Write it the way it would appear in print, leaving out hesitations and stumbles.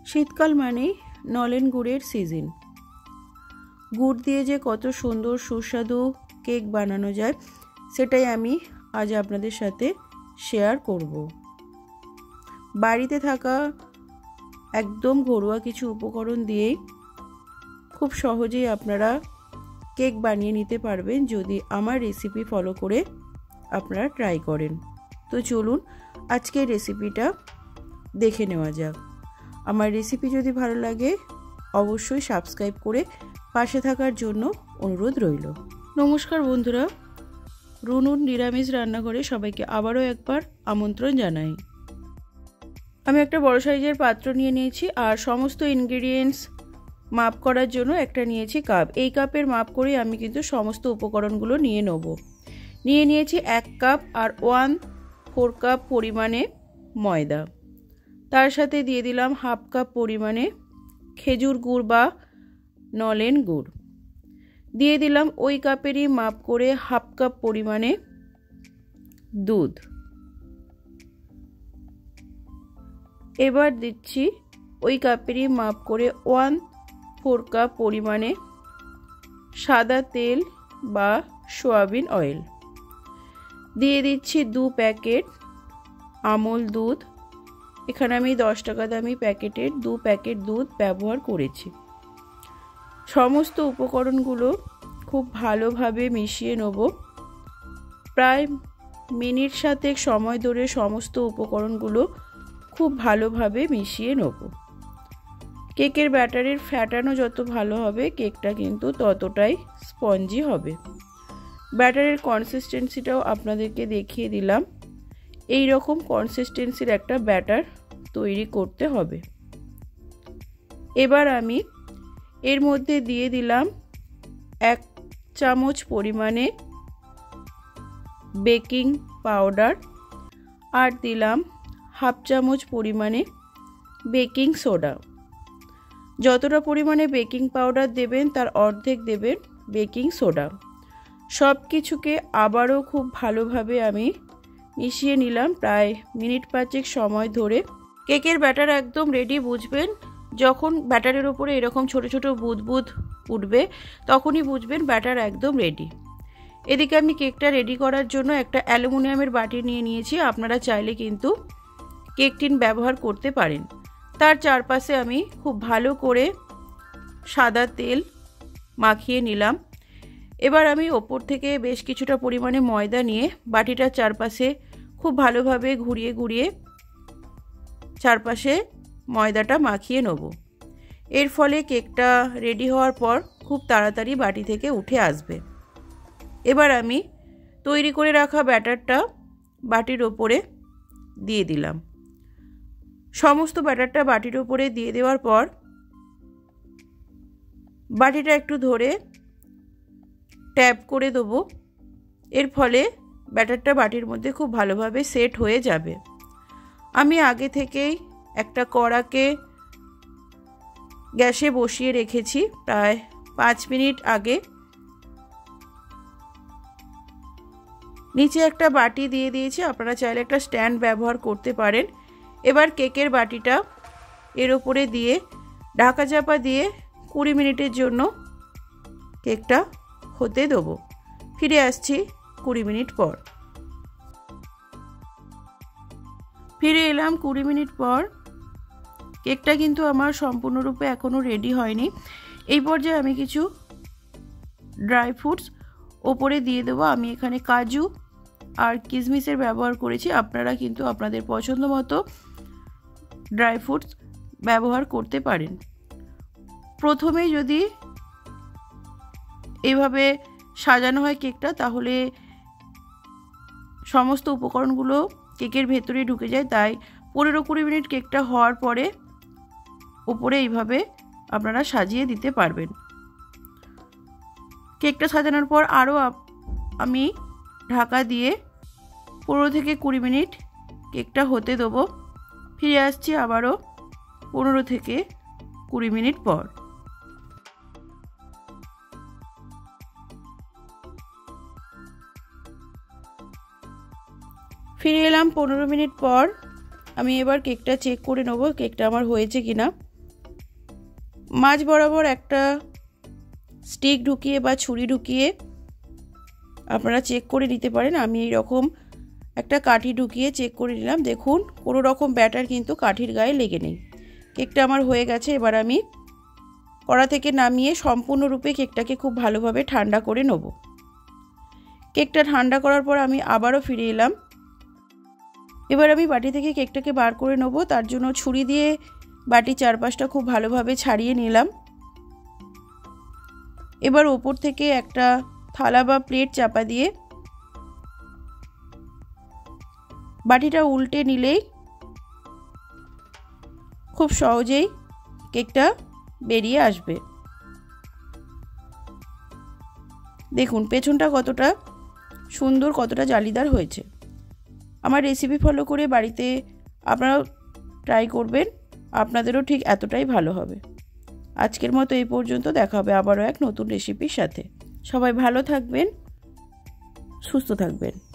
শীতকাল মানেই নলেন গুড়ের সিজন। গুড় দিয়ে যে কত সুন্দর সুস্বাদু কেক বানানো যায় সেটাই আমি আজ আপনাদের সাথে শেয়ার করব। বাড়িতে থাকা একদম ঘরোয়া কিছু উপকরণ দিয়েই খুব সহজেই আপনারা কেক বানিয়ে নিতে পারবেন যদি আমার রেসিপি ফলো করে আপনারা ট্রাই করেন। তো চলুন আজকের রেসিপিটা দেখে নেওয়া যাক। আমার রেসিপি যদি ভালো লাগে অবশ্যই সাবস্ক্রাইব করে পাশে থাকার জন্য অনুরোধ রইল। নমস্কার বন্ধুরা, রুনুর নিরামিষ রান্নাঘরে সবাইকে আবারও একবার আমন্ত্রণ জানাই। আমি একটা বড় সাইজের পাত্র নিয়ে নিয়েছি আর সমস্ত ইনগ্রেডিয়েন্টস মাপ করার জন্য একটা নিয়েছি কাপ। এই কাপের মাপ করে আমি কিন্তু সমস্ত উপকরণগুলো নিয়ে নেব। নিয়ে নিয়েছি 1 কাপ আর 1/4 কাপ পরিমাণে ময়দা। তার সাথে দিয়ে দিলাম 1/2 কাপ পরিমাণে খেজুর গুড় বা নলেন গুড়। দিয়ে দিলাম ওই কাপেরই মাপ করে 1/2 কাপ পরিমাণে দুধ। এবার দিচ্ছি ওই কাপেরই মাপ করে 1/4 কাপ পরিমাণে সাদা তেল বা সয়াবিন অয়েল। দিয়ে দিচ্ছি 2 প্যাকেট আমুল দুধ। এখানে আমি 10 টাকা দামি প্যাকেটের 2 প্যাকেট দুধ ব্যবহার করেছি। সমস্ত উপকরণগুলো খুব ভালোভাবে মিশিয়ে নেব। প্রায় মিনিট 7 সময় ধরে সমস্ত উপকরণগুলো খুব ভালোভাবে মিশিয়ে নেব। কেকের ব্যাটারের ফ্যাটানো যত ভালো হবে কেকটা কিন্তু ততটাই স্পঞ্জি হবে। ব্যাটারের কনসিস্টেন্সিটাও আপনাদেরকে দেখিয়ে দিলাম। এই রকম কনসিস্টেন্সির একটা ব্যাটার তৈরি করতে হবে। এবার আমি এর মধ্যে দিয়ে দিলাম 1 চামচ পরিমাণে বেকিং পাউডার আর দিলাম 1/2 চামচ পরিমাণে বেকিং সোডা। যতটা পরিমাণে বেকিং পাউডার দেবেন তার অর্ধেক দেবেন বেকিং সোডা। সব কিছুকে আবারও খুব ভালোভাবে আমি মিশিয়ে নিলাম প্রায় মিনিট 5 সময় ধরে। কেকের ব্যাটার একদম রেডি বুঝবেন যখন ব্যাটারের উপরে এরকম ছোট ছোট বুদবুদ উঠবে, তখনই বুঝবেন ব্যাটার একদম রেডি। এদিকে আমি কেকটা রেডি করার জন্য একটা অ্যালুমিনিয়ামের বাটি নিয়ে নিয়েছি। আপনারা চাইলে কিন্তু কেক টিন ব্যবহার করতে পারেন। তার চারপাশে আমি খুব ভালো করে সাদা তেল মাখিয়ে নিলাম। এবার আমি ওপর থেকে বেশ কিছুটা পরিমাণে ময়দা নিয়ে বাটিটার চারপাশে খুব ভালোভাবে ঘুরিয়ে ঘুরিয়ে চারপাশে ময়দাটা মাখিয়ে নেব। এর ফলে কেকটা রেডি হওয়ার পর খুব তাড়াতাড়ি বাটি থেকে উঠে আসবে। এবার আমি তৈরি করে রাখা ব্যাটারটা বাটির ওপরে দিয়ে দিলাম। সমস্ত ব্যাটারটা বাটির ওপরে দিয়ে দেওয়ার পর বাটিটা একটু ধরে ট্যাপ করে দেবো। এর ফলে ব্যাটারটা বাটির মধ্যে খুব ভালোভাবে সেট হয়ে যাবে। আমি আগে থেকেই একটা কড়াকে গ্যাসে বসিয়ে রেখেছি প্রায় 5 মিনিট আগে। নিচে একটা বাটি দিয়ে দিয়েছি, আপনারা চাইলে একটা স্ট্যান্ড ব্যবহার করতে পারেন। এবার কেকের বাটিটা এর উপরে দিয়ে ঢাকা চাপা দিয়ে 20 মিনিটের জন্য কেকটা হতে দেবো। ফিরে আসছি 20 মিনিট পর। ফিরে এলাম 20 মিনিট পর। কেকটা কিন্তু আমার সম্পূর্ণরূপে এখনও রেডি হয়নি। এই পর্যায়ে আমি কিছু ড্রাই ফ্রুটস ওপরে দিয়ে দেবো। আমি এখানে কাজু আর কিশমিশের ব্যবহার করেছি। আপনারা কিন্তু আপনাদের পছন্দ মতো ড্রাই ফ্রুটস ব্যবহার করতে পারেন। প্রথমে যদি এইভাবে সাজানো হয় কেকটা তাহলে সমস্ত উপকরণগুলো কেকের ভেতরে ঢুকে যায়। তাই 15-20 মিনিট কেকটা হওয়ার পরে উপরে এইভাবে আপনারা সাজিয়ে দিতে পারবেন। কেকটা সাজানোর পর আরও আমি ঢাকা দিয়ে 15 থেকে 20 মিনিট কেকটা হতে দেবো। ফিরে আসছি আবারও 15 থেকে 20 মিনিট পর। ফিরে এলাম 15 মিনিট পর। আমি এবার কেকটা চেক করে নেব কেকটা আমার হয়েছে কিনা। মাঝ বরাবর একটা স্টিক ঢুকিয়ে বা ছুরি ঢুকিয়ে আপনারা চেক করে নিতে পারেন। আমি এই রকম একটা কাঠি ঢুকিয়ে চেক করে নিলাম। দেখুন কোনো রকম ব্যাটার কিন্তু কাঠির গায়ে লেগে নেই। কেকটা আমার হয়ে গেছে। এবার আমি কড়া থেকে নামিয়ে সম্পূর্ণরূপে কেকটাকে খুব ভালোভাবে ঠান্ডা করে নেব। কেকটা ঠান্ডা করার পর আমি আবারও ফিরে এলাম। এবার আমি বাটি থেকে কেকটাকে বার করে নেব। তার জন্য ছুরি দিয়ে বাটির চারপাশটা খুব ভালোভাবে ছাড়িয়ে নিলাম। এবার ওপর থেকে একটা থালা বা প্লেট চাপা দিয়ে বাটিটা উল্টে নিলেই খুব সহজেই কেকটা বেরিয়ে আসবে। দেখুন পেছনটা কতটা সুন্দর, কতটা জালিদার হয়েছে। আমার রেসিপি ফলো করে বাড়িতে আপনারাও ট্রাই করবেন, আপনাদেরও ঠিক এতটাই ভালো হবে। আজকের মতো এই পর্যন্ত, দেখা হবে আবারও এক নতুন রেসিপির সাথে। সবাই ভালো থাকবেন, সুস্থ থাকবেন।